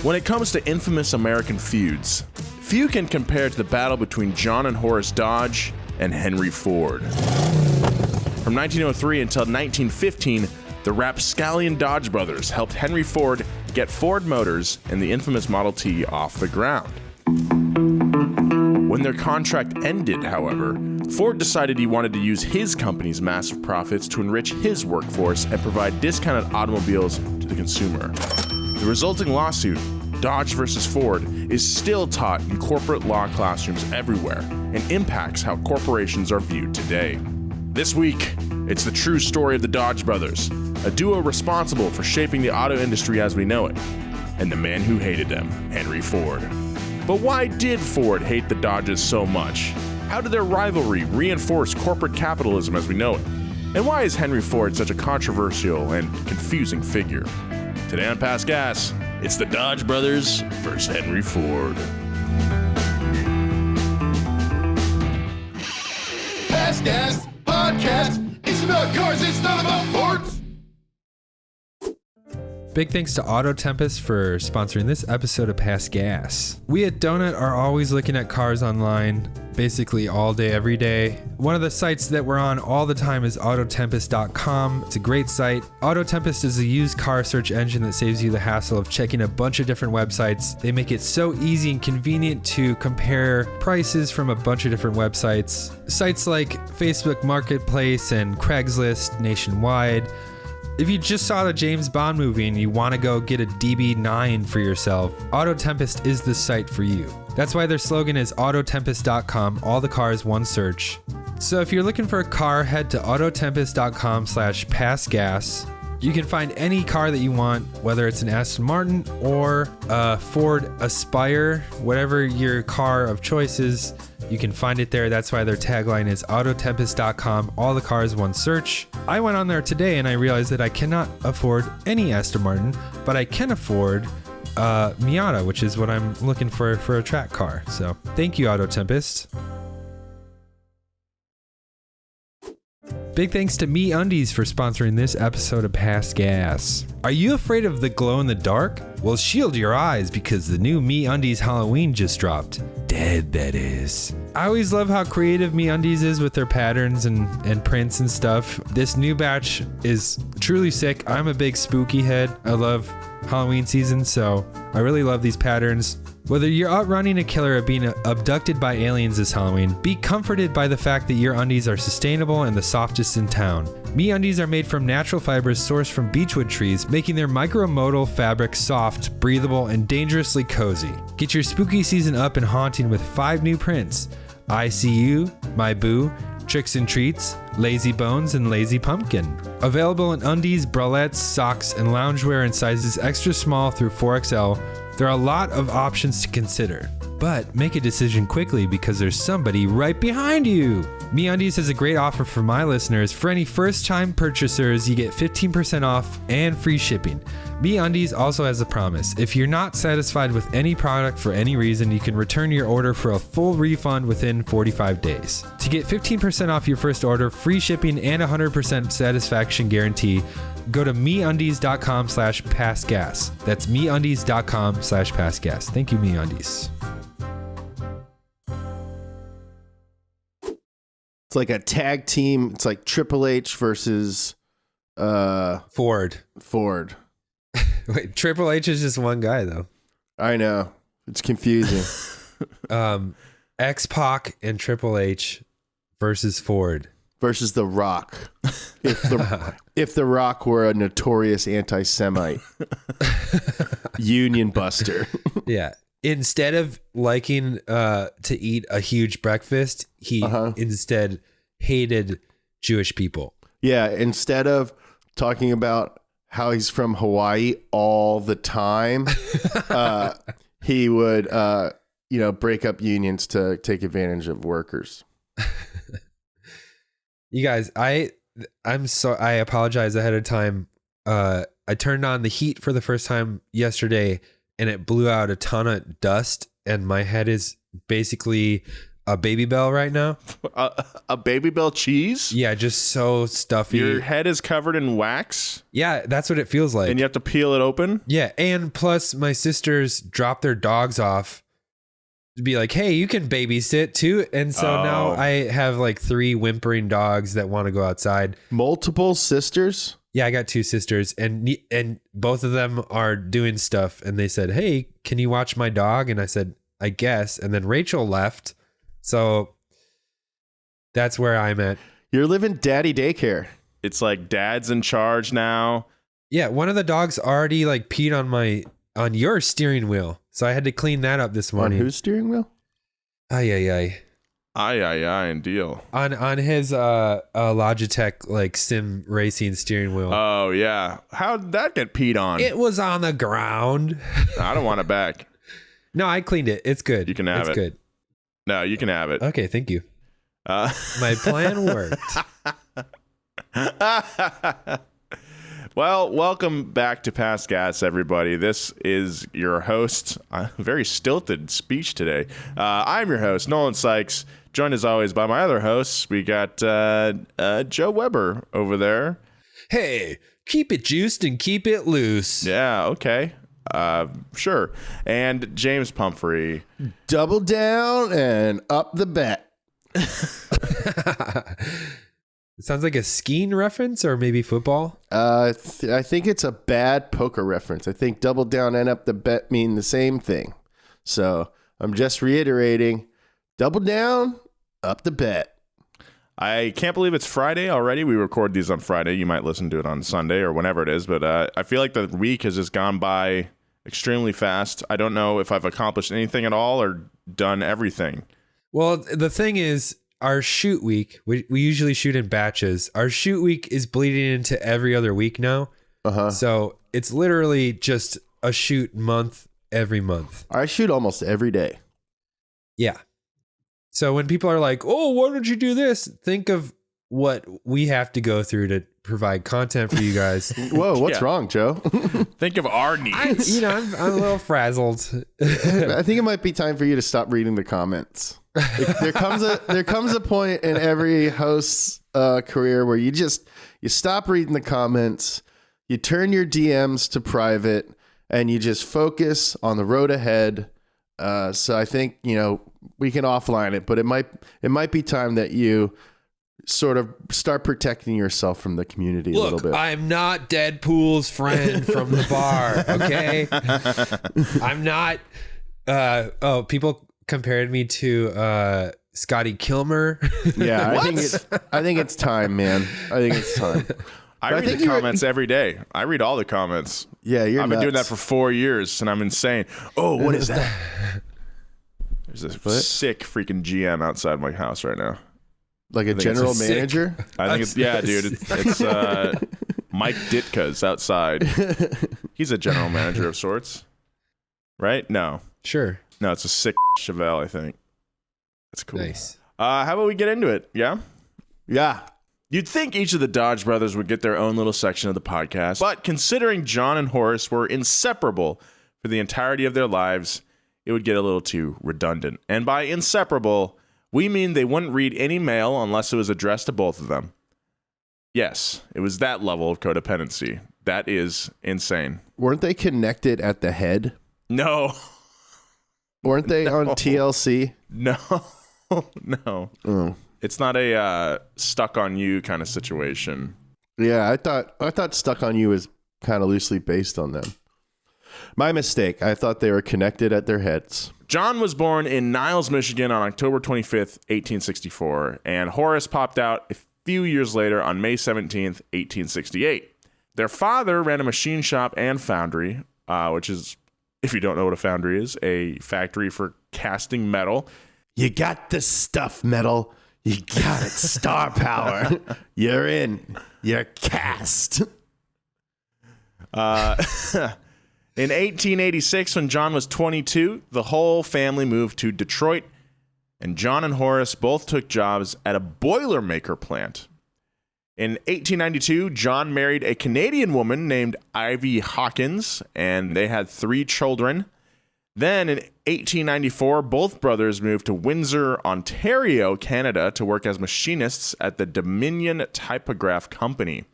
When it comes to infamous American feuds, few can compare to the battle between John and Horace Dodge and Henry Ford. From 1903 until 1915, the rapscallion Dodge brothers helped Henry Ford get Ford Motors and the infamous Model T off the ground. When their contract ended, however, Ford decided he wanted to use his company's massive profits to enrich his workforce and provide discounted automobiles to the consumer. The resulting lawsuit, Dodge versus Ford, is still taught in corporate law classrooms everywhere and impacts how corporations are viewed today. This week, it's the true story of the Dodge brothers, a duo responsible for shaping the auto industry as we know it, and the man who hated them, Henry Ford. But why did Ford hate the Dodges so much? How did their rivalry reinforce corporate capitalism as we know it? And why is Henry Ford such a controversial and confusing figure? Today on Pass Gas, it's the Dodge brothers versus Henry Ford. Pass Gas Podcast. It's about cars, it's not about Fords. Big thanks to AutoTempest for sponsoring this episode of Pass Gas. We at Donut are always looking at cars online, basically all day, every day. One of the sites that we're on all the time is autotempest.com. It's a great site. AutoTempest is a used car search engine that saves you the hassle of checking a bunch of different websites. They make it so easy and convenient to compare prices from a bunch of different websites. Sites like Facebook Marketplace and Craigslist nationwide. If you just saw the James Bond movie and you want to go get a DB9 for yourself, AutoTempest is the site for you. That's why their slogan is autotempest.com, all the cars, one search. So if you're looking for a car, head to autotempest.com/passgas. You can find any car that you want, whether it's an Aston Martin or a Ford Aspire, whatever your car of choice is, you can find it there. That's why their tagline is autotempest.com, all the cars, one search. I went on there today and I realized that I cannot afford any Aston Martin, but I can afford Miata, which is what I'm looking for a track car. So thank you, AutoTempest. Big thanks to MeUndies for sponsoring this episode of Pass Gas. Are you afraid of the glow in the dark? Well, shield your eyes because the new MeUndies Halloween just dropped. Dead, that is. I always love how creative MeUndies is with their patterns and prints and stuff. This new batch is truly sick. I'm a big spooky head. I love Halloween season, so I really love these patterns. Whether you're outrunning a killer or being abducted by aliens this Halloween, be comforted by the fact that your undies are sustainable and the softest in town. MeUndies are made from natural fibers sourced from beechwood trees, making their micromodal fabric soft, breathable, and dangerously cozy. Get your spooky season up and haunting with 5 new prints: I See You, My Boo, Tricks and Treats, Lazy Bones, and Lazy Pumpkin. Available in undies, bralettes, socks, and loungewear in sizes extra small through 4XL. There are a lot of options to consider, but make a decision quickly because there's somebody right behind you. MeUndies has a great offer for my listeners. For any first-time purchasers, you get 15% off and free shipping. MeUndies also has a promise. If you're not satisfied with any product for any reason, you can return your order for a full refund within 45 days. To get 15% off your first order, free shipping, and 100% satisfaction guarantee, go to MeUndies.com/passgas. That's MeUndies.com/passgas. Thank you, MeUndies. It's like a tag team. It's like Triple H versus Ford. Wait, Triple H is just one guy though. I know. It's confusing. X-Pac and Triple H versus Ford. Versus The Rock. If the Rock were a notorious anti-Semite. Union buster. Yeah. Instead of liking to eat a huge breakfast, he instead hated Jewish people. Yeah, instead of talking about how he's from Hawaii all the time, he would break up unions to take advantage of workers. You guys, I apologize ahead of time. I turned on the heat for the first time yesterday and it blew out a ton of dust and my head is basically a Baby Bell right now. A Baby Bell cheese? Yeah, just so stuffy. Your head is covered in wax? Yeah, that's what it feels like. And you have to peel it open? Yeah, and plus my sisters drop their dogs off to be like, hey, you can babysit too. And so now I have like 3 whimpering dogs that want to go outside. Multiple sisters? Yeah, I got 2 sisters, and both of them are doing stuff. And they said, hey, can you watch my dog? And I said, I guess. And then Rachel left. So that's where I'm at. You're living daddy daycare. It's like dad's in charge now. Yeah, one of the dogs already like peed on your steering wheel. So I had to clean that up this morning. On whose steering wheel? Ay. And deal. On his Logitech like sim racing steering wheel. Oh, yeah. How'd that get peed on? It was on the ground. I don't want it back. No, I cleaned it. It's good. You can have it. It's good. No, you can have it. Okay, thank you. My plan worked. Well, welcome back to Past Gas, everybody. This is your host. Very stilted speech today. I'm your host, Nolan Sykes, joined as always by my other hosts. We got Joe Weber over there. Hey, keep it juiced and keep it loose. Yeah, okay. Sure. And James Pumphrey. Double down and up the bet. It sounds like a skiing reference or maybe football. I think it's a bad poker reference. I think double down and up the bet mean the same thing. So I'm just reiterating, double down, up the bet. I can't believe it's Friday already. We record these on Friday. You might listen to it on Sunday or whenever it is. But I feel like the week has just gone by extremely fast. I don't know if I've accomplished anything at all or done everything. Well, the thing is, our shoot week, we usually shoot in batches. Our shoot week is bleeding into every other week now. So it's literally just a shoot month every month. I shoot almost every day. Yeah. So when people are like, oh, why don't you do this? Think of what we have to go through to provide content for you guys. Whoa, what's wrong, Joe? Think of our needs. I'm a little frazzled. I think it might be time for you to stop reading the comments. There comes a point in every host's career where you stop reading the comments, you turn your DMs to private, and you just focus on the road ahead. So I think we can offline it, but it might be time that you sort of start protecting yourself from the community a little bit. I'm not Deadpool's friend from the bar, okay? I'm not. People compared me to Scotty Kilmer. Yeah, I think it's time, man. I think it's time. I read the comments every day. I read all the comments. Yeah, I've been doing that for 4 years, and I'm insane. Oh, what is that? There's a sick freaking GM outside my house right now. Like a general manager? I think it's dude. It's Mike Ditka's outside. He's a general manager of sorts, right? No, Sure. no, it's a sick Chevelle. I think that's cool. Nice. How about we get into it? Yeah. Yeah. You'd think each of the Dodge brothers would get their own little section of the podcast, but considering John and Horace were inseparable for the entirety of their lives, it would get a little too redundant. And by inseparable, we mean they wouldn't read any mail unless it was addressed to both of them. Yes, it was that level of codependency. That is insane. Weren't they connected at the head? No. Weren't they on TLC? No. No. Oh. It's not a stuck on you kind of situation. Yeah, I thought Stuck on You was kind of loosely based on them. My mistake. I thought they were connected at their heads. John was born in Niles, Michigan on October 25th, 1864, and Horace popped out a few years later on May 17th, 1868. Their father ran a machine shop and foundry, which is, if you don't know what a foundry is, a factory for casting metal. You got the stuff, metal. You got it, star power. You're in. You're cast. In 1886, when John was 22, the whole family moved to Detroit, and John and Horace both took jobs at a Boilermaker plant. In 1892, John married a Canadian woman named Ivy Hawkins, and they had 3 children. Then in 1894, both brothers moved to Windsor, Ontario, Canada, to work as machinists at the Dominion Typograph Company.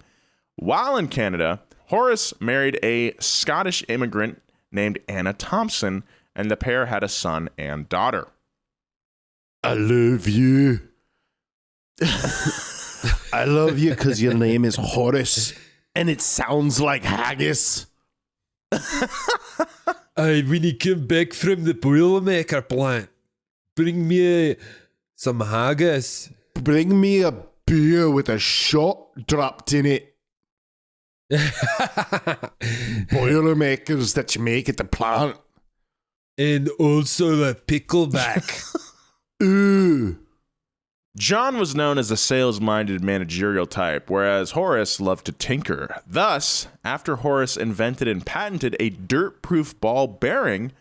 While in Canada, Horace married a Scottish immigrant named Anna Thompson, and the pair had a son and daughter. I love you. I love you because your name is Horace, and it sounds like haggis. When you come back from the Boilermaker plant, bring me some haggis. Bring me a beer with a shot dropped in it. Boilermakers that you make at the plant. And also a pickleback. Ooh. John was known as a sales-minded managerial type, whereas Horace loved to tinker. Thus, after Horace invented and patented a dirt-proof ball bearing,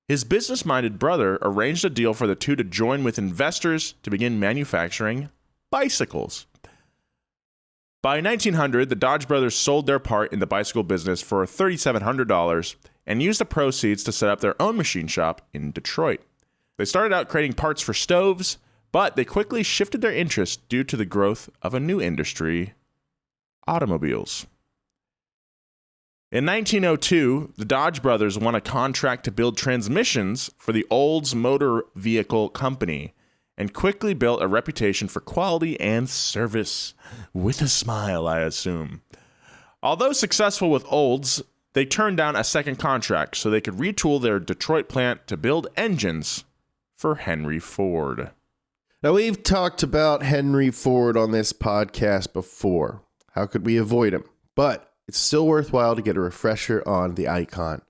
his business-minded brother arranged a deal for the two to join with investors to begin manufacturing bicycles. By 1900, the Dodge brothers sold their part in the bicycle business for $3,700 and used the proceeds to set up their own machine shop in Detroit. They started out creating parts for stoves, but they quickly shifted their interest due to the growth of a new industry, automobiles. In 1902, the Dodge brothers won a contract to build transmissions for the Olds Motor Vehicle Company and quickly built a reputation for quality and service. With a smile, I assume. Although successful with Olds, they turned down a second contract so they could retool their Detroit plant to build engines for Henry Ford. Now, we've talked about Henry Ford on this podcast before. How could we avoid him? But it's still worthwhile to get a refresher on the icon.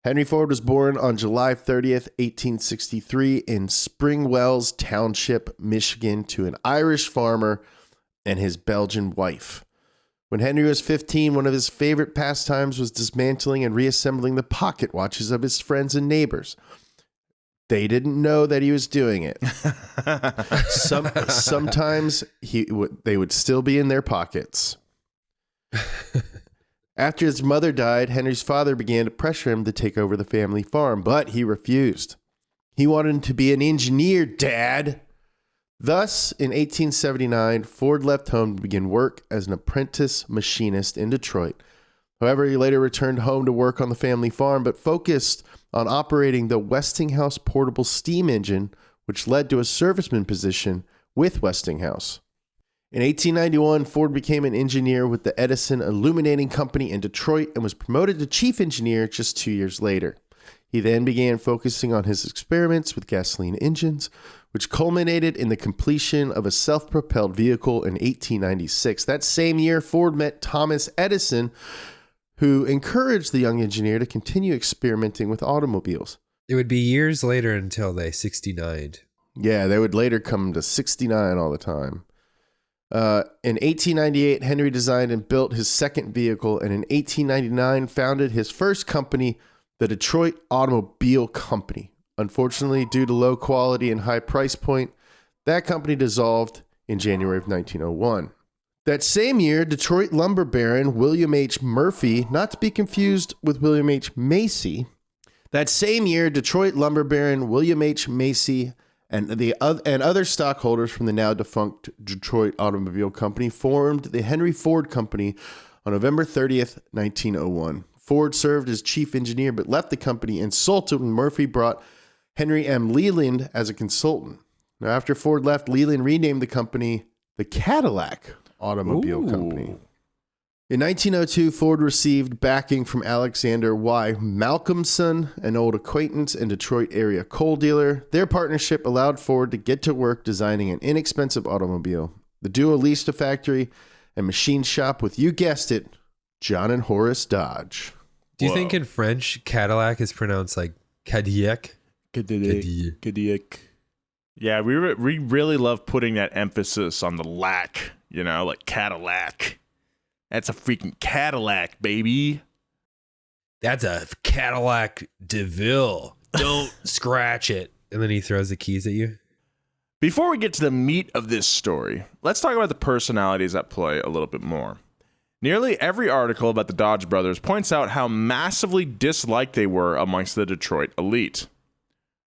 Henry Ford was born on July 30th, 1863 in Springwells Township, Michigan, to an Irish farmer and his Belgian wife. When Henry was 15, one of his favorite pastimes was dismantling and reassembling the pocket watches of his friends and neighbors. They didn't know that he was doing it. Sometimes they would still be in their pockets. After his mother died, Henry's father began to pressure him to take over the family farm, but he refused. He wanted to be an engineer, Dad. Thus, in 1879, Ford left home to begin work as an apprentice machinist in Detroit. However, he later returned home to work on the family farm, but focused on operating the Westinghouse portable steam engine, which led to a serviceman position with Westinghouse. In 1891, Ford became an engineer with the Edison Illuminating Company in Detroit and was promoted to chief engineer just 2 years later. He then began focusing on his experiments with gasoline engines, which culminated in the completion of a self-propelled vehicle in 1896. That same year, Ford met Thomas Edison, who encouraged the young engineer to continue experimenting with automobiles. It would be years later until they 69'd. Yeah, they would later come to 69 all the time. In 1898, Henry designed and built his second vehicle, and in 1899 founded his first company, the Detroit Automobile Company. Unfortunately, due to low quality and high price point, that company dissolved in January of 1901. That same year, Detroit lumber baron William H. Murphy, not to be confused with William H. Macy, that same year, Detroit lumber baron William H. Macy and other stockholders from the now defunct Detroit Automobile Company formed the Henry Ford Company on November 30th, 1901. Ford served as chief engineer but left the company insulted when Murphy brought Henry M. Leland as a consultant. Now, after Ford left, Leland renamed the company the Cadillac Automobile Company. In 1902, Ford received backing from Alexander Y. Malcolmson, an old acquaintance and Detroit area coal dealer. Their partnership allowed Ford to get to work designing an inexpensive automobile. The duo leased a factory and machine shop with, you guessed it, John and Horace Dodge. Do you think in French, Cadillac is pronounced like Cadillac? Cadillac. Yeah, we really love putting that emphasis on the lac, like Cadillac. That's a freaking Cadillac, baby. That's a Cadillac DeVille. Don't scratch it. And then he throws the keys at you. Before we get to the meat of this story, let's talk about the personalities at play a little bit more. Nearly every article about the Dodge brothers points out how massively disliked they were amongst the Detroit elite.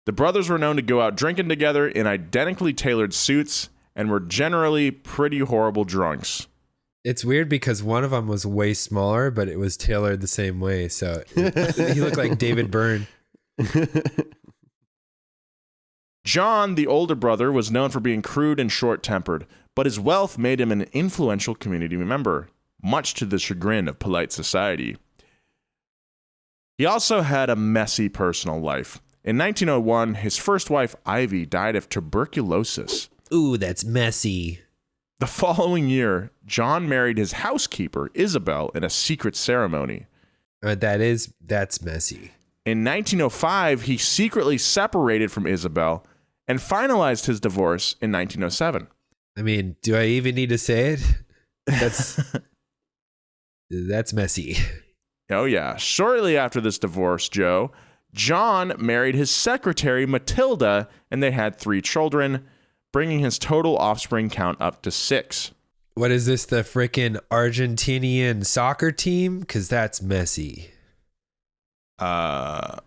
The brothers were known to go out drinking together in identically tailored suits and were generally pretty horrible drunks. It's weird because one of them was way smaller, but it was tailored the same way. So he looked like David Byrne. John, the older brother, was known for being crude and short-tempered, but his wealth made him an influential community member, much to the chagrin of polite society. He also had a messy personal life. In 1901, his first wife, Ivy, died of tuberculosis. Ooh, that's messy. The following year, John married his housekeeper, Isabel, in a secret ceremony. That's messy. In 1905, he secretly separated from Isabel and finalized his divorce in 1907. I mean, do I even need to say it? That's messy. Oh, yeah. Shortly after this divorce, John married his secretary, Matilda, and they had 3 children, bringing his total offspring count up to 6. What is this, the frickin' Argentinian soccer team? Because that's messy. All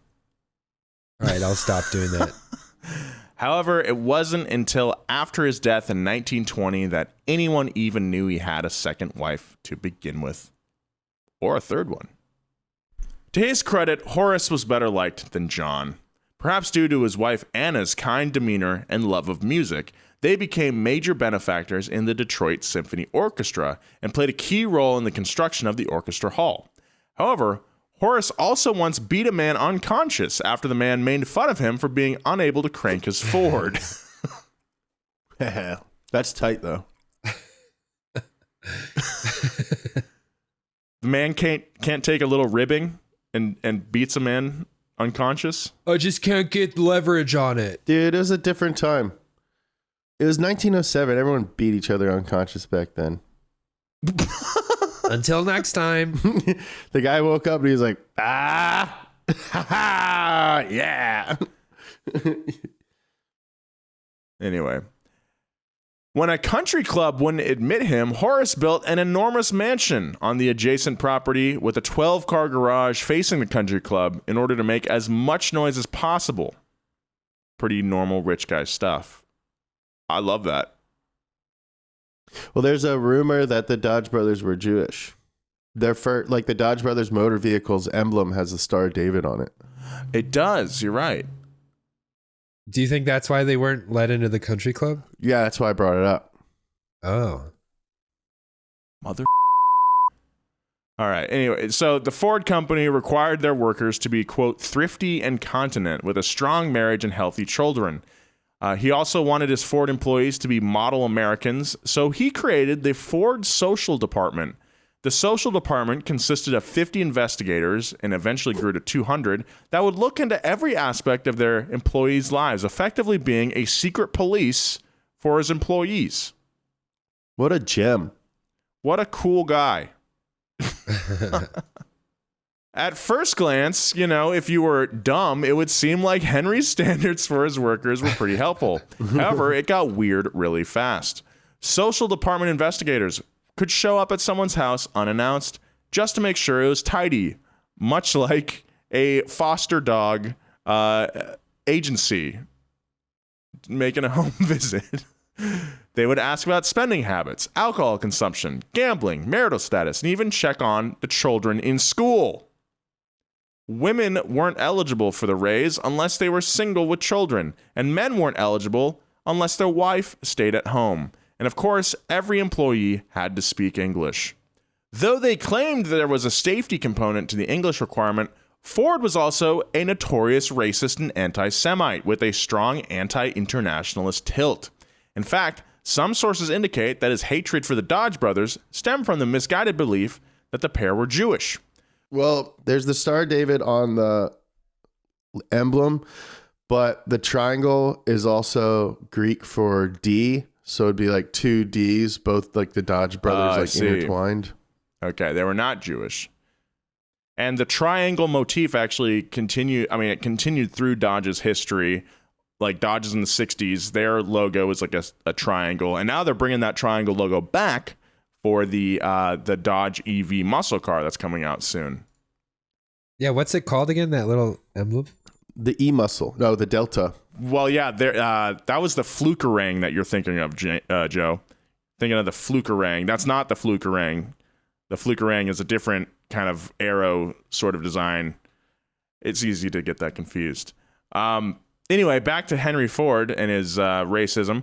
right, I'll stop doing that. However, it wasn't until after his death in 1920 that anyone even knew he had a second wife to begin with. Or a third one. To his credit, Horace was better liked than John. Perhaps due to his wife Anna's kind demeanor and love of music, they became major benefactors in the Detroit Symphony Orchestra and played a key role in the construction of the orchestra hall. However, Horace also once beat a man unconscious after the man made fun of him for being unable to crank his Ford. That's tight, though. The man can't take a little ribbing and beats a man unconscious. I just can't get leverage on it. Dude, it was a different time. It was 1907. Everyone beat each other unconscious back then. Until next time. The guy woke up and he was like, ha ha, yeah. Anyway. When a country club wouldn't admit him, Horace built an enormous mansion on the adjacent property with a 12-car garage facing the country club in order to make as much noise as possible. Pretty normal rich guy stuff. I love that. Well, there's a rumor that the Dodge brothers were Jewish. Their first, like the Dodge brothers motor vehicle's emblem has the Star of David on it. It does. You're right. Do you think that's why they weren't let into the country club? Yeah, that's why I brought it up. Oh. Mother. All right. Anyway, so the Ford company required their workers to be, quote, thrifty and continent with a strong marriage and healthy children. He also wanted his Ford employees to be model Americans, so he created the Ford Social Department. The Social Department consisted of 50 investigators and eventually grew to 200 that would look into every aspect of their employees' lives, effectively being a secret police for his employees. What a gem. What a cool guy. At first glance, if you were dumb, it would seem like Henry's standards for his workers were pretty helpful. However, it got weird really fast. Social department investigators could show up at someone's house unannounced just to make sure it was tidy, much like a foster dog agency making a home visit. They would ask about spending habits, alcohol consumption, gambling, marital status, and even check on the children in school. Women weren't eligible for the raise unless they were single with children, and men weren't eligible unless their wife stayed at home. And of course, every employee had to speak English. Though they claimed there was a safety component to the English requirement, Ford was also a notorious racist and anti-Semite with a strong anti-internationalist tilt. In fact, some sources indicate that his hatred for the Dodge brothers stemmed from the misguided belief that the pair were Jewish. Well, there's the Star of David on the emblem, but the triangle is also Greek for D. So it'd be like 2 Ds, both like the Dodge brothers intertwined. Okay, they were not Jewish. And the triangle motif actually continued. I mean, it continued through Dodge's history. Like Dodge's in the 60s, their logo was like a triangle. And now they're bringing that triangle logo back for the Dodge EV muscle car that's coming out soon. Yeah, what's it called again, that little emblem? The E-muscle. No, the Delta. Well, yeah, that was the Flukerang that you're thinking of, Joe. Thinking of the Flukerang. That's not the Flukerang. The Flukerang is a different kind of arrow sort of design. It's easy to get that confused. Anyway, back to Henry Ford and his racism.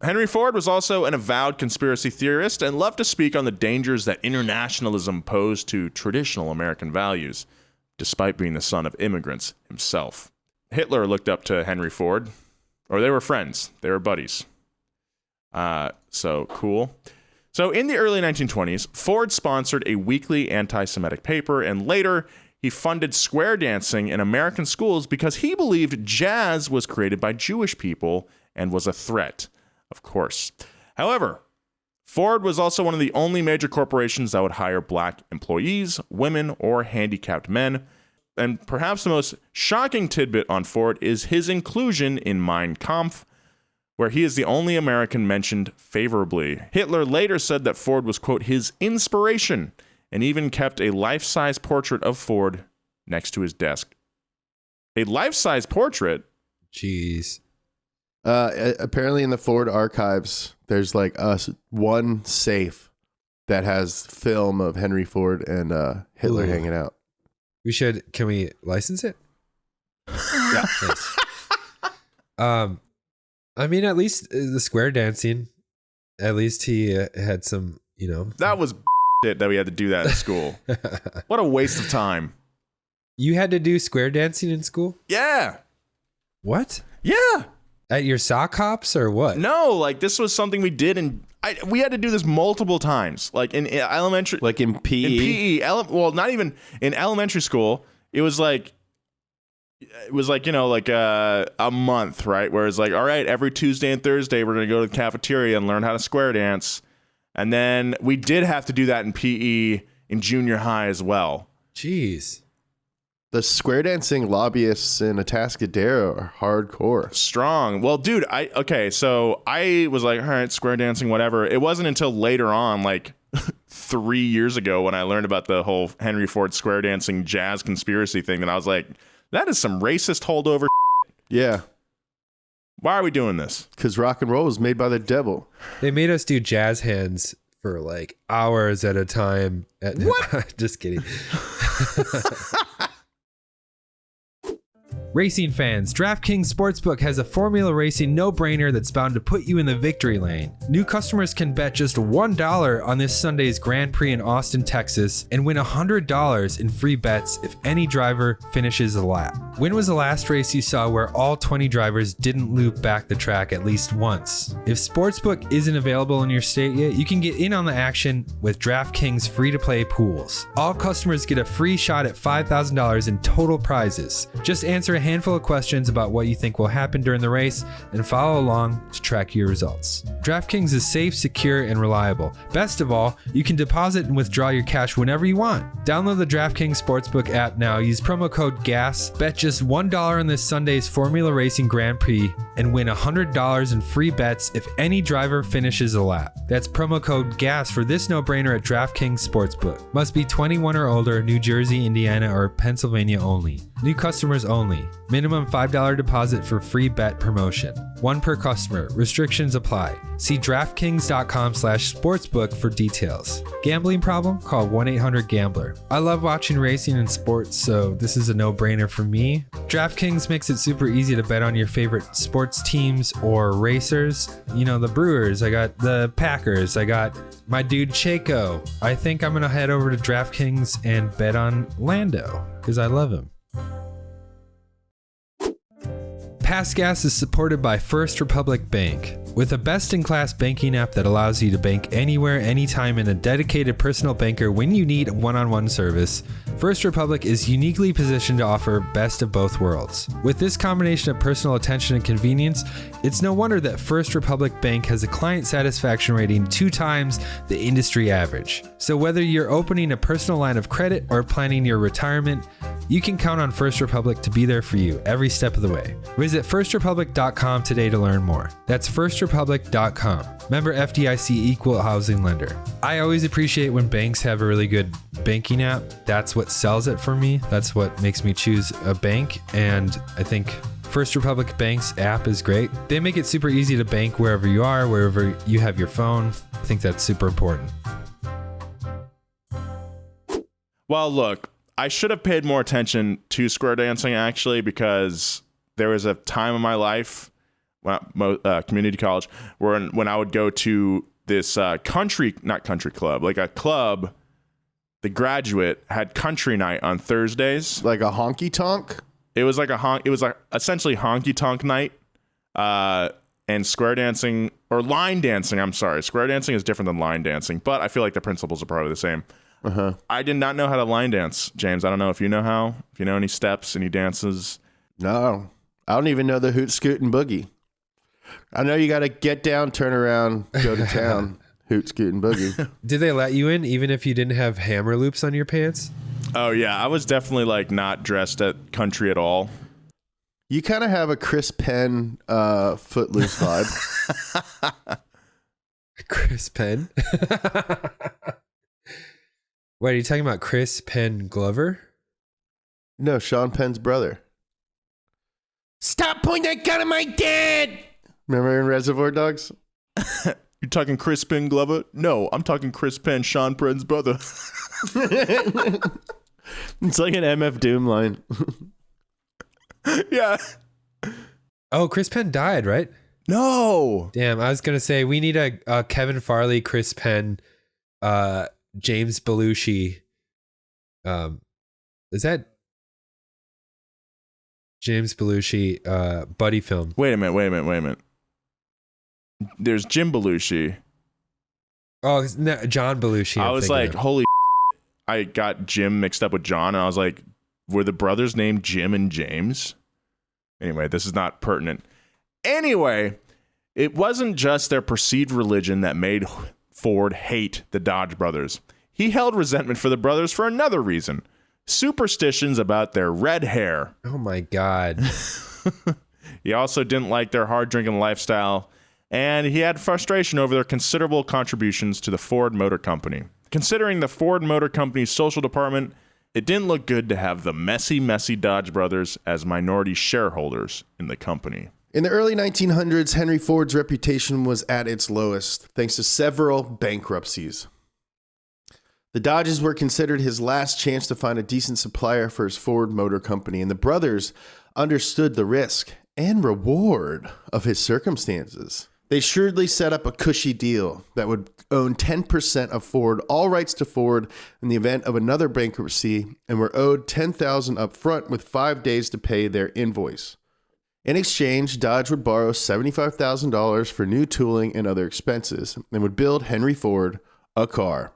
Henry Ford was also an avowed conspiracy theorist and loved to speak on the dangers that internationalism posed to traditional American values, despite being the son of immigrants himself. Hitler looked up to Henry Ford, or they were friends. They were buddies. So cool. So in the early 1920s, Ford sponsored a weekly anti-Semitic paper, and later he funded square dancing in American schools because he believed jazz was created by Jewish people and was a threat, of course. However, Ford was also one of the only major corporations that would hire black employees, women, or handicapped men. And perhaps the most shocking tidbit on Ford is his inclusion in Mein Kampf, where he is the only American mentioned favorably. Hitler later said that Ford was, quote, his inspiration, and even kept a life-size portrait of Ford next to his desk. A life-size portrait? Jeez. Apparently in the Ford archives, there's like one safe that has film of Henry Ford and Hitler hanging out. Can we license it? Yeah. Nice. I mean, at least the square dancing, at least he had some, That was it that we had to do that in school. What a waste of time. You had to do square dancing in school? Yeah. What? Yeah. At your sock hops or what? No, like this was something we did, and we had to do this multiple times. Like in elementary, like in PE. Well, not even in elementary school. It was like a month, right? Where it's like, all right, every Tuesday and Thursday we're gonna go to the cafeteria and learn how to square dance, and then we did have to do that in PE in junior high as well. Jeez. The square dancing lobbyists in Atascadero are hardcore. Strong. Well, dude, so I was like, all right, square dancing, whatever. It wasn't until later on, like 3 years ago, when I learned about the whole Henry Ford square dancing jazz conspiracy thing, that I was like, that is some racist holdover. Yeah. Why are we doing this? Because rock and roll was made by the devil. They made us do jazz hands for like hours at a time. What? Just kidding. Racing fans, DraftKings Sportsbook has a Formula Racing no-brainer that's bound to put you in the victory lane. New customers can bet just $1 on this Sunday's Grand Prix in Austin, Texas, and win $100 in free bets if any driver finishes a lap. When was the last race you saw where all 20 drivers didn't loop back the track at least once? If Sportsbook isn't available in your state yet, you can get in on the action with DraftKings free-to-play pools. All customers get a free shot at $5,000 in total prizes. Just answer a handful of questions about what you think will happen during the race and follow along to track your results. DraftKings is safe, secure, and reliable. Best of all, you can deposit and withdraw your cash whenever you want. Download the DraftKings Sportsbook app now. Use promo code GAS. Bet just $1 on this Sunday's Formula Racing Grand Prix and win $100 in free bets if any driver finishes a lap. That's promo code GAS for this no-brainer at DraftKings Sportsbook. Must be 21 or older, New Jersey, Indiana, or Pennsylvania only. New customers only. Minimum $5 deposit for free bet promotion. One per customer. Restrictions apply. See DraftKings.com/sportsbook for details. Gambling problem? Call 1-800-GAMBLER. I love watching racing and sports, so this is a no-brainer for me. DraftKings makes it super easy to bet on your favorite sports teams or racers. The Brewers, I got the Packers, I got my dude Chaco. I think I'm going to head over to DraftKings and bet on Lando because I love him. Past Gas is supported by First Republic Bank. With a best-in-class banking app that allows you to bank anywhere, anytime, and a dedicated personal banker when you need one-on-one service, First Republic is uniquely positioned to offer best of both worlds. With this combination of personal attention and convenience, it's no wonder that First Republic Bank has a client satisfaction rating 2 times the industry average. So whether you're opening a personal line of credit or planning your retirement, you can count on First Republic to be there for you every step of the way. Visit firstrepublic.com today to learn more. That's firstrepublic.com. Member FDIC equal housing lender. I always appreciate when banks have a really good banking app. That's what sells it for me. That's what makes me choose a bank. And I think First Republic Bank's app is great. They make it super easy to bank wherever you are, wherever you have your phone. I think that's super important. Well, look, I should have paid more attention to square dancing, actually, because there was a time in my life, community college, when I would go to this not country club, like a club. The Graduate had country night on Thursdays. Like a honky tonk? It was like essentially honky tonk night. And square dancing, or line dancing, I'm sorry. Square dancing is different than line dancing, but I feel like the principles are probably the same. I did not know how to line dance, James. I don't know if you know how. If you know any steps, any dances. No. I don't even know the hoot, scoot, and boogie. I know you got to get down, turn around, go to town. Hoot, scoot, and boogie. Did they let you in even if you didn't have hammer loops on your pants? Oh, yeah. I was definitely like not dressed at country at all. You kind of have a Chris Penn Footloose vibe. Chris Penn? Wait, are you talking about Chris Penn Glover? No, Sean Penn's brother. Stop pointing that gun at my dad! Remember in Reservoir Dogs? You talking Chris Penn Glover? No, I'm talking Chris Penn, Sean Penn's brother. It's like an MF Doom line. Yeah. Oh, Chris Penn died, right? No. Damn, I was going to say we need a Kevin Farley, Chris Penn, James Belushi. Is that James Belushi buddy film? Wait a minute. There's Jim Belushi. Oh, no, John Belushi. I was like, holy I got Jim mixed up with John, and I was like, were the brothers named Jim and James? Anyway, this is not pertinent. Anyway, it wasn't just their perceived religion that made Ford hate the Dodge brothers. He held resentment for the brothers for another reason. Superstitions about their red hair. Oh my God. He also didn't like their hard drinking lifestyle, and he had frustration over their considerable contributions to the Ford Motor Company. Considering the Ford Motor Company's social department, it didn't look good to have the messy Dodge brothers as minority shareholders in the company. In the early 1900s, Henry Ford's reputation was at its lowest, thanks to several bankruptcies. The Dodges were considered his last chance to find a decent supplier for his Ford Motor Company, and the brothers understood the risk and reward of his circumstances. They shrewdly set up a cushy deal that would own 10% of Ford, all rights to Ford in the event of another bankruptcy, and were owed $10,000 up front with 5 days to pay their invoice. In exchange, Dodge would borrow $75,000 for new tooling and other expenses, and would build Henry Ford a car.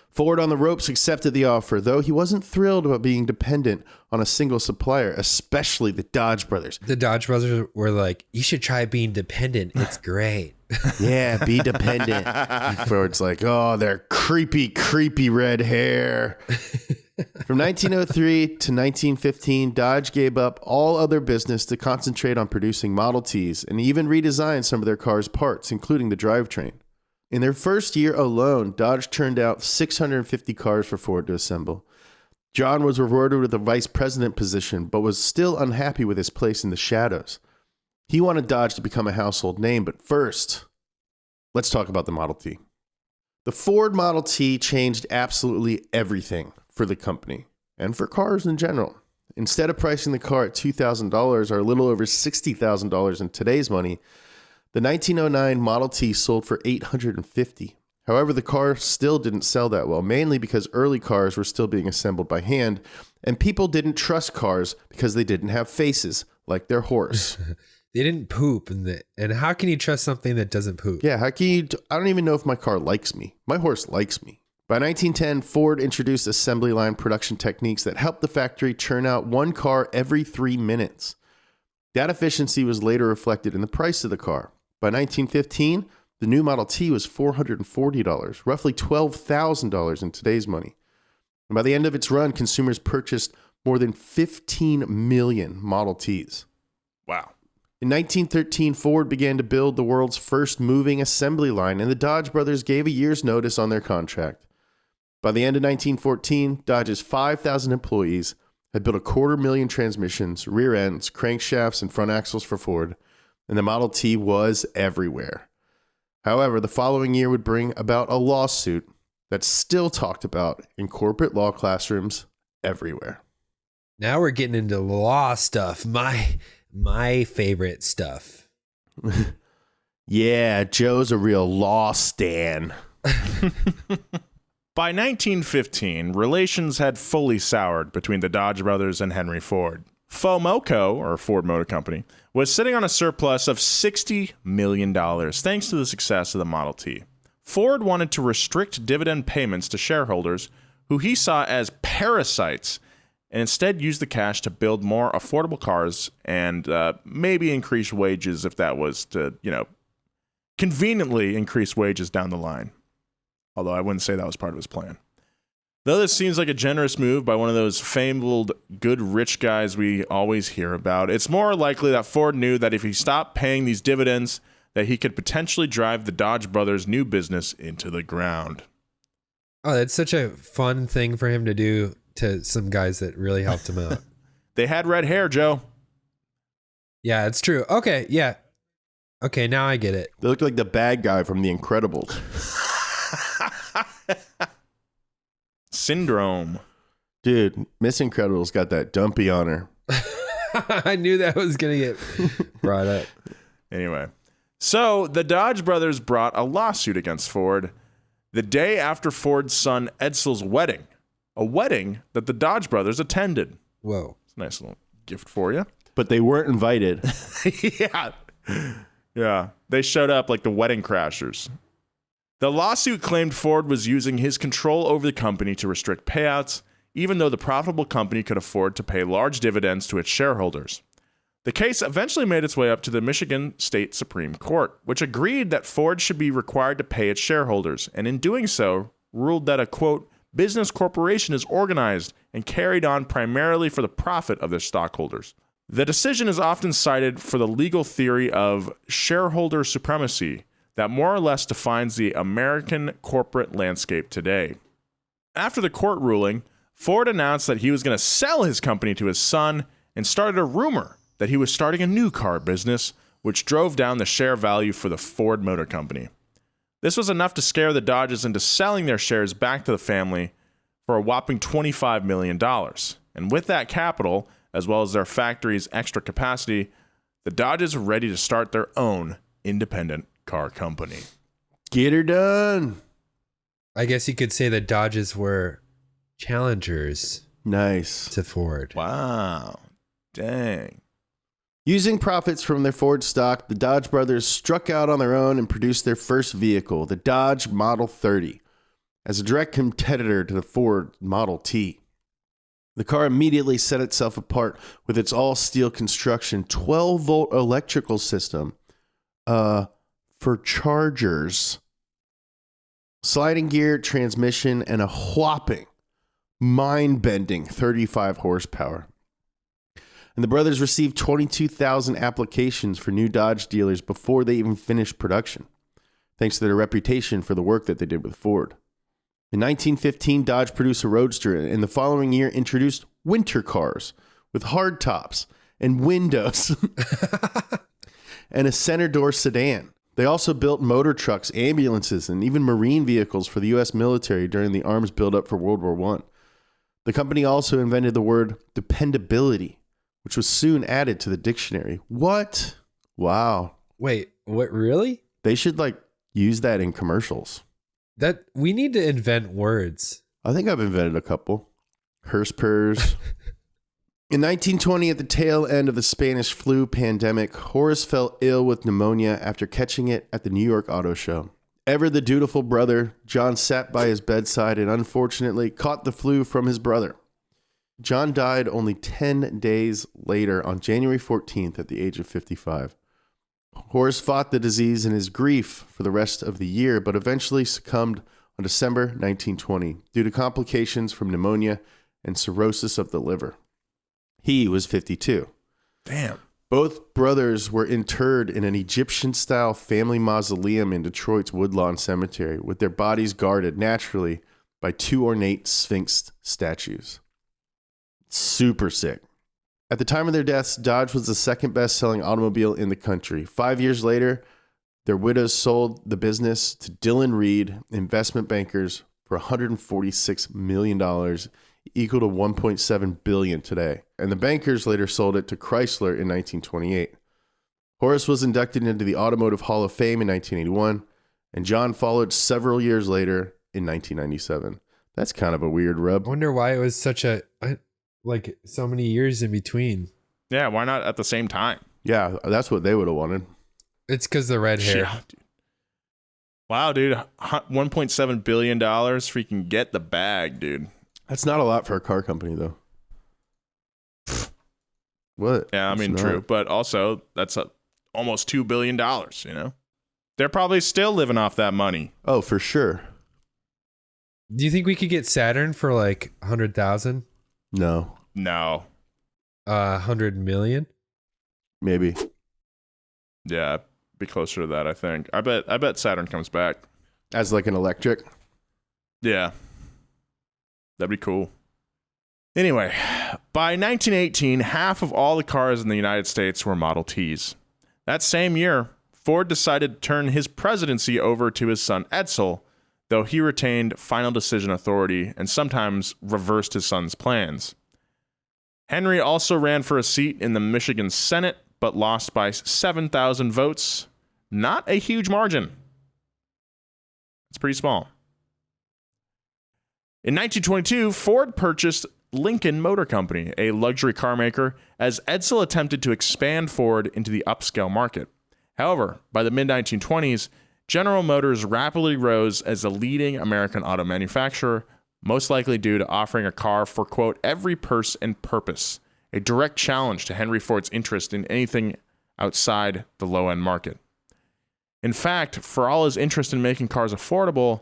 Ford on the ropes accepted the offer, though he wasn't thrilled about being dependent on a single supplier, especially the Dodge brothers. The Dodge brothers were like, you should try being dependent. It's great. Yeah, be dependent. Ford's like, oh, their creepy red hair. From 1903 to 1915, Dodge gave up all other business to concentrate on producing Model Ts and even redesigned some of their cars' parts, including the drivetrain. In their first year alone, Dodge turned out 650 cars for Ford to assemble. John was rewarded with a vice president position, but was still unhappy with his place in the shadows. He wanted Dodge to become a household name, but first, let's talk about the Model T. The Ford Model T changed absolutely everything for the company and for cars in general. Instead of pricing the car at $2,000 or a little over $60,000 in today's money, the 1909 Model T sold for $850. However, the car still didn't sell that well, mainly because early cars were still being assembled by hand, and people didn't trust cars because they didn't have faces like their horse. They didn't poop, and how can you trust something that doesn't poop? Yeah, how can you? I don't even know if my car likes me. My horse likes me. By 1910, Ford introduced assembly line production techniques that helped the factory churn out one car every 3 minutes. That efficiency was later reflected in the price of the car. By 1915, the new Model T was $440, roughly $12,000 in today's money. And by the end of its run, consumers purchased more than 15 million Model Ts. Wow. In 1913, Ford began to build the world's first moving assembly line, and the Dodge brothers gave a year's notice on their contract. By the end of 1914, Dodge's 5,000 employees had built 250,000 transmissions, rear ends, crankshafts, and front axles for Ford, and the Model T was everywhere. However, the following year would bring about a lawsuit that's still talked about in corporate law classrooms everywhere. Now we're getting into law stuff. My favorite stuff. Yeah, Joe's a real law stan. By 1915, relations had fully soured between the Dodge brothers and Henry Ford. FOMOCO, or Ford Motor Company, was sitting on a surplus of $60 million thanks to the success of the Model T. Ford wanted to restrict dividend payments to shareholders who he saw as parasites and instead use the cash to build more affordable cars and maybe increase wages if that was to, conveniently increase wages down the line. Although I wouldn't say that was part of his plan. Though this seems like a generous move by one of those fabled good rich guys we always hear about, it's more likely that Ford knew that if he stopped paying these dividends, that he could potentially drive the Dodge brothers' new business into the ground. Oh, that's such a fun thing for him to do to some guys that really helped him out. They had red hair, Joe. Yeah, it's true. Okay, yeah. Okay, now I get it. They look like the bad guy from The Incredibles. Syndrome. Dude, Miss Incredibles got that dumpy on her. I knew that was going to get brought up. Anyway, so the Dodge brothers brought a lawsuit against Ford the day after Ford's son Edsel's wedding, a wedding that the Dodge brothers attended. Whoa. It's a nice little gift for you. But they weren't invited. Yeah. They showed up like the wedding crashers. The lawsuit claimed Ford was using his control over the company to restrict payouts, even though the profitable company could afford to pay large dividends to its shareholders. The case eventually made its way up to the Michigan State Supreme Court, which agreed that Ford should be required to pay its shareholders, and in doing so, ruled that a, quote, business corporation is organized and carried on primarily for the profit of their stockholders. The decision is often cited for the legal theory of shareholder supremacy that more or less defines the American corporate landscape today. After the court ruling, Ford announced that he was going to sell his company to his son and started a rumor that he was starting a new car business, which drove down the share value for the Ford Motor Company. This was enough to scare the Dodges into selling their shares back to the family for a whopping $25 million. And with that capital, as well as their factory's extra capacity, the Dodges were ready to start their own independent car company. Get her done. I guess you could say the Dodges were challengers Nice. to Ford. Wow. Dang. Using profits from their Ford stock, the Dodge brothers struck out on their own and produced their first vehicle, the Dodge Model 30, as a direct competitor to the Ford Model T. The car immediately set itself apart with its all-steel construction, 12-volt electrical system for chargers, sliding gear transmission, and a whopping, mind-bending 35 horsepower. And the brothers received 22,000 applications for new Dodge dealers before they even finished production, thanks to their reputation for the work that they did with Ford. In 1915, Dodge produced a Roadster, and the following year introduced winter cars with hard tops and windows and a center door sedan. They also built motor trucks, ambulances, and even marine vehicles for the U.S. military during the arms buildup for World War I. The company also invented the word dependability, which was soon added to the dictionary. What? Wow. Wait, what, really? They should use that in commercials. That we need to invent words. I think I've invented a couple. Herspers. In 1920, at the tail end of the Spanish flu pandemic, Horace fell ill with pneumonia after catching it at the New York Auto Show. Ever the dutiful brother, John sat by his bedside and unfortunately caught the flu from his brother. John died only 10 days later on January 14th at the age of 55. Horace fought the disease in his grief for the rest of the year, but eventually succumbed on December 1920 due to complications from pneumonia and cirrhosis of the liver. He was 52. Damn. Both brothers were interred in an Egyptian-style family mausoleum in Detroit's Woodlawn Cemetery, with their bodies guarded naturally by 2 ornate Sphinx statues. Super sick. At the time of their deaths, Dodge was the second best-selling automobile in the country. 5 years later, their widows sold the business to Dillon Reed investment bankers for $146 million, equal to $1.7 billion today. And the bankers later sold it to Chrysler in 1928. Horace was inducted into the Automotive Hall of Fame in 1981, and John followed several years later in 1997. That's kind of a weird rub. I wonder why it was such a, like, so many years in between. Yeah, why not at the same time? Yeah, that's what they would have wanted. It's because the red hair. Yeah, dude. Wow, dude. $1.7 billion. Freaking get the bag, dude. That's not a lot for a car company, though. What? Yeah, I mean, true. But also, that's almost $2 billion, you know? They're probably still living off that money. Oh, for sure. Do you think we could get Saturn for like 100,000? No. No. 100 million? Maybe. Yeah, be closer to that, I think. I bet Saturn comes back. As like an electric? Yeah. That'd be cool. Anyway, by 1918, half of all the cars in the United States were Model Ts. That same year, Ford decided to turn his presidency over to his son Edsel, though he retained final decision authority and sometimes reversed his son's plans. Henry also ran for a seat in the Michigan Senate, but lost by 7,000 votes. Not a huge margin. It's pretty small. In 1922, Ford purchased Lincoln Motor Company, a luxury car maker, as Edsel attempted to expand Ford into the upscale market. However, by the mid-1920s, General Motors rapidly rose as a leading American auto manufacturer, most likely due to offering a car for, quote, every purse and purpose, a direct challenge to Henry Ford's interest in anything outside the low-end market. In fact, for all his interest in making cars affordable,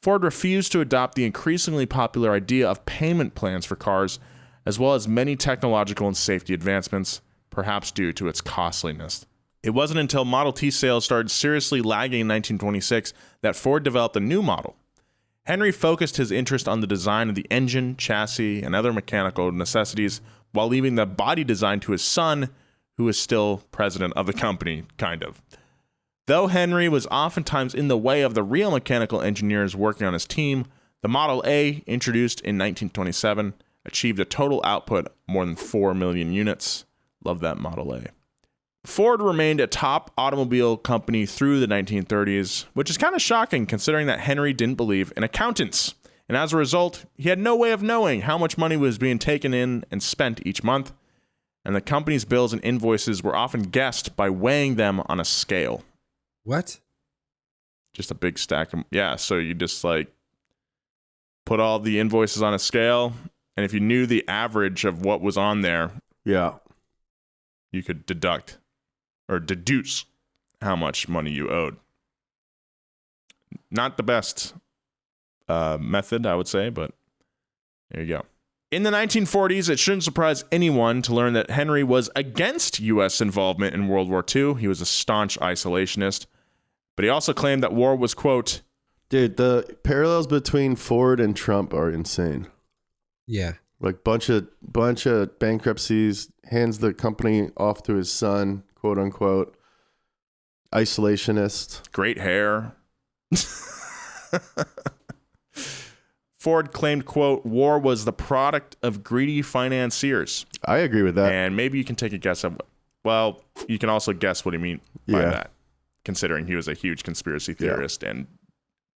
Ford refused to adopt the increasingly popular idea of payment plans for cars, as well as many technological and safety advancements, perhaps due to its costliness. It wasn't until Model T sales started seriously lagging in 1926 that Ford developed a new model. Henry focused his interest on the design of the engine, chassis, and other mechanical necessities, while leaving the body design to his son, who is still president of the company, kind of. Though Henry was oftentimes in the way of the real mechanical engineers working on his team, the Model A, introduced in 1927, achieved a total output of more than 4 million units. Love that Model A. Ford remained a top automobile company through the 1930s, which is kind of shocking considering that Henry didn't believe in accountants. And as a result, he had no way of knowing how much money was being taken in and spent each month. And the company's bills and invoices were often guessed by weighing them on a scale. What? Just a big stack of, yeah, so you just like put all the invoices on a scale, and if you knew the average of what was on there, yeah, you could deduct or deduce how much money you owed. Not the best method, I would say, but there you go. In the 1940s, it shouldn't surprise anyone to learn that Henry was against U.S. involvement in World War II. He was a staunch isolationist, but he also claimed that war was, quote... Dude, the parallels between Ford and Trump are insane. Yeah. Like bunch of bankruptcies, hands the company off to his son, quote unquote. Isolationist. Great hair. Ford claimed, quote, war was the product of greedy financiers. I agree with that. And maybe you can take a guess of, well, you can also guess what he meant by that, considering he was a huge conspiracy theorist and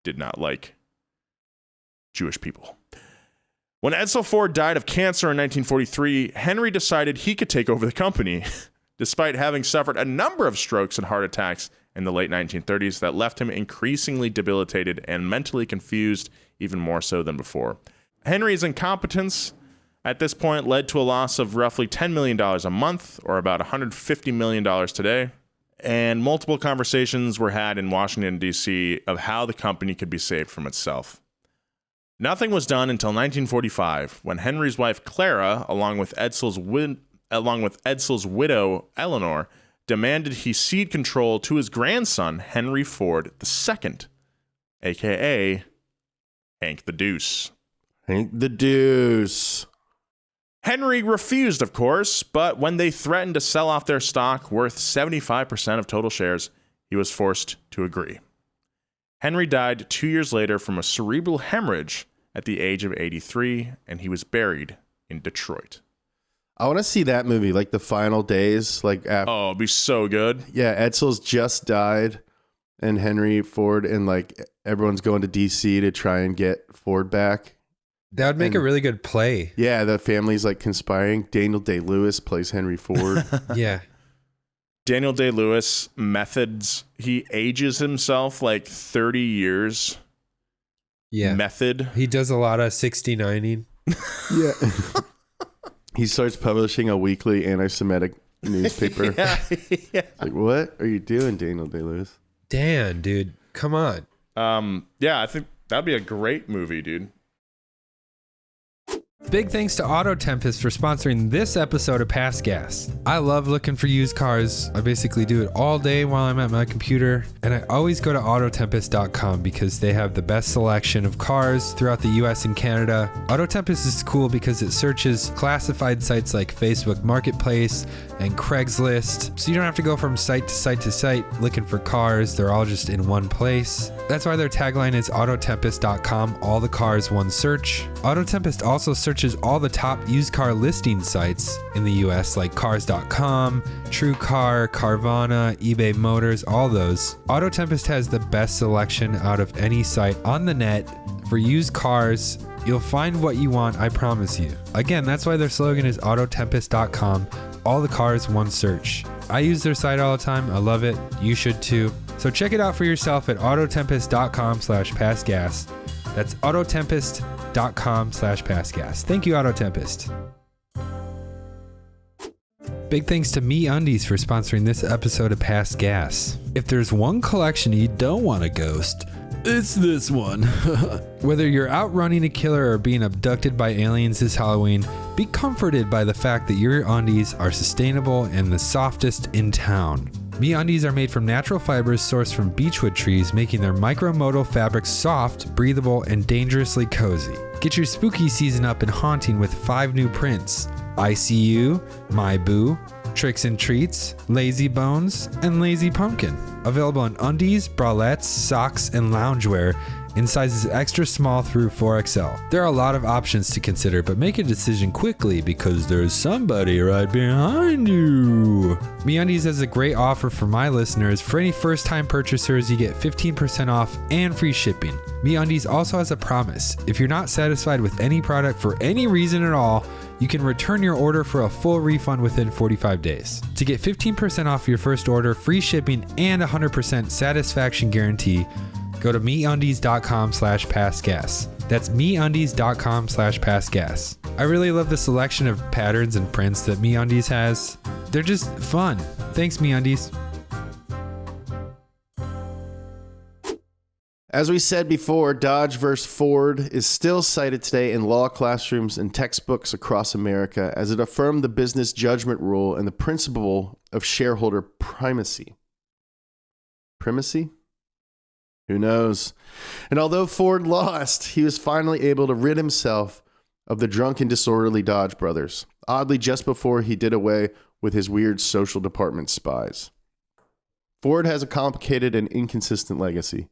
did not like Jewish people. When Edsel Ford died of cancer in 1943, Henry decided he could take over the company, despite having suffered a number of strokes and heart attacks in the late 1930s that left him increasingly debilitated and mentally confused, even more so than before. Henry's incompetence at this point led to a loss of roughly $10 million a month, or about $150 million today. and multiple conversations were had in Washington, D.C. of how the company could be saved from itself. Nothing was done until 1945, when Henry's wife Clara, along with Edsel's widow Eleanor, demanded he cede control to his grandson, Henry Ford II, a.k.a. Hank the Deuce. Hank the Deuce. Henry refused, of course, but when they threatened to sell off their stock worth 75% of total shares, he was forced to agree. Henry died 2 years later from a cerebral hemorrhage at the age of 83, and he was buried in Detroit. I want to see that movie, like the final days, like after. Oh, it'd be so good. Yeah, Edsel's just died, and Henry Ford, and like everyone's going to DC to try and get Ford back. That would make a really good play. Yeah, the family's like conspiring. Daniel Day-Lewis plays Henry Ford. Yeah. Daniel Day-Lewis methods. He ages himself like 30 years. Yeah. Method. He does a lot of 69ing. Yeah. He starts publishing a weekly anti-Semitic newspaper. Yeah. Like, what are you doing, Daniel Day-Lewis? Dan, dude, come on. Yeah, I think that'd be a great movie, dude. Big thanks to AutoTempest for sponsoring this episode of Pass Gas. I love looking for used cars. I basically do it all day while I'm at my computer, and I always go to autotempest.com because they have the best selection of cars throughout the US and Canada. AutoTempest is cool because it searches classified sites like Facebook Marketplace and Craigslist, so you don't have to go from site to site to site looking for cars. They're all just in one place. That's why their tagline is autotempest.com, all the cars, one search. AutoTempest also searches all the top used car listing sites in the US like cars.com, TrueCar, Carvana, eBay Motors, all those. AutoTempest has the best selection out of any site on the net for used cars. You'll find what you want, I promise you. Again, that's why their slogan is autotempest.com, all the cars, one search. I use their site all the time. I love it. You should too. So check it out for yourself at autotempest.com/passgas. That's autotempest.com/passgas. Thank you, AutoTempest. Big thanks to MeUndies for sponsoring this episode of Pass Gas. If there's one collection you don't want to ghost, it's this one. Whether you're out running a killer or being abducted by aliens this Halloween, be comforted by the fact that your undies are sustainable and the softest in town. MeUndies are made from natural fibers sourced from beechwood trees, making their micromodal fabrics soft, breathable, and dangerously cozy. Get your spooky season up and haunting with 5 new prints: ICU, My Boo, Tricks and Treats, Lazy Bones, and Lazy Pumpkin. Available in undies, bralettes, socks, and loungewear in sizes extra small through 4XL. There are a lot of options to consider, but make a decision quickly because there's somebody right behind you. MeUndies has a great offer for my listeners. For any first-time purchasers, you get 15% off and free shipping. MeUndies also has a promise. If you're not satisfied with any product for any reason at all, you can return your order for a full refund within 45 days. To get 15% off your first order, free shipping, and 100% satisfaction guarantee, go to MeUndies.com/passgas. That's MeUndies.com/passgas. I really love the selection of patterns and prints that MeUndies has. They're just fun. Thanks, MeUndies. As we said before, Dodge versus Ford is still cited today in law classrooms and textbooks across America as it affirmed the business judgment rule and the principle of shareholder primacy. Primacy? Who knows? And although Ford lost, he was finally able to rid himself of the drunk and disorderly Dodge brothers, oddly just before he did away with his weird social department spies. Ford has a complicated and inconsistent legacy.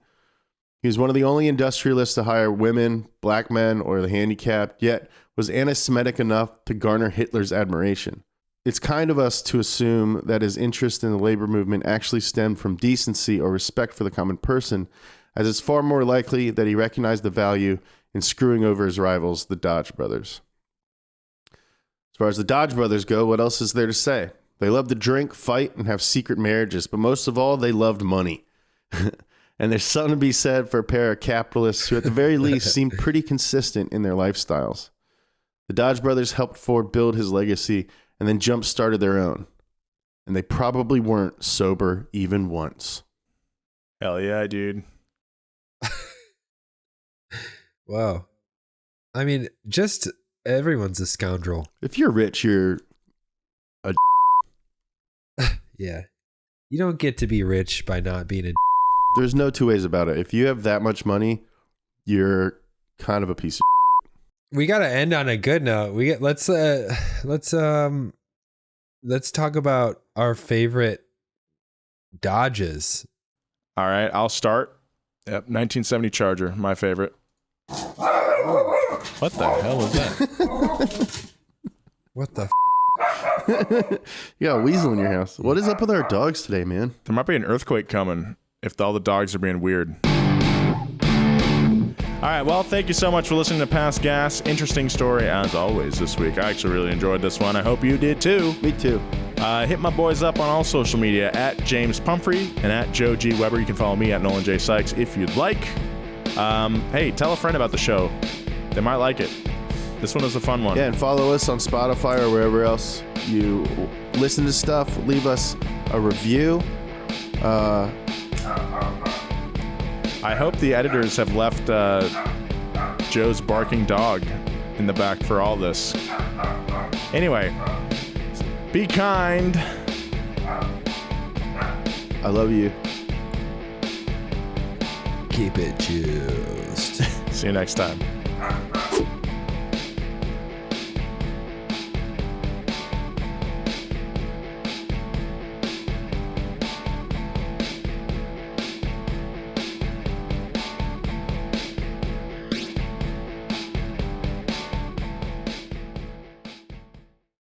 He was one of the only industrialists to hire women, black men, or the handicapped, yet was anti-Semitic enough to garner Hitler's admiration. It's kind of us to assume that his interest in the labor movement actually stemmed from decency or respect for the common person, as it's far more likely that he recognized the value in screwing over his rivals, the Dodge brothers. As far as the Dodge brothers go, what else is there to say? They loved to drink, fight, and have secret marriages, but most of all, they loved money. And there's something to be said for a pair of capitalists who at the very least seem pretty consistent in their lifestyles. The Dodge brothers helped Ford build his legacy and then jump-started their own. and they probably weren't sober even once. Hell yeah, dude. Wow. I mean, just everyone's a scoundrel. If you're rich, you're Yeah. You don't get to be rich by not being a there's no two ways about it. If you have that much money, you're kind of a piece of We got to end on a good note. Let's talk about our favorite Dodges. All right, I'll start. Yep, 1970 Charger, my favorite. What the hell is that? What the You got a weasel in your house. What is up with our dogs today, man? There might be an earthquake coming if all the dogs are being weird. All right, well, thank you so much for listening to Pass Gas. Interesting story, as always, this week. I actually really enjoyed this one. I hope you did, too. Me too. Hit my boys up on all social media, at James Pumphrey and at Joe G. Weber. You can follow me at Nolan J. Sykes if you'd like. Hey, tell a friend about the show. They might like it. This one is a fun one. Yeah, and follow us on Spotify or wherever else you listen to stuff. Leave us a review. I hope the editors have left Joe's barking dog in the back for all this. Anyway, be kind. I love you. Keep it juiced. See you next time.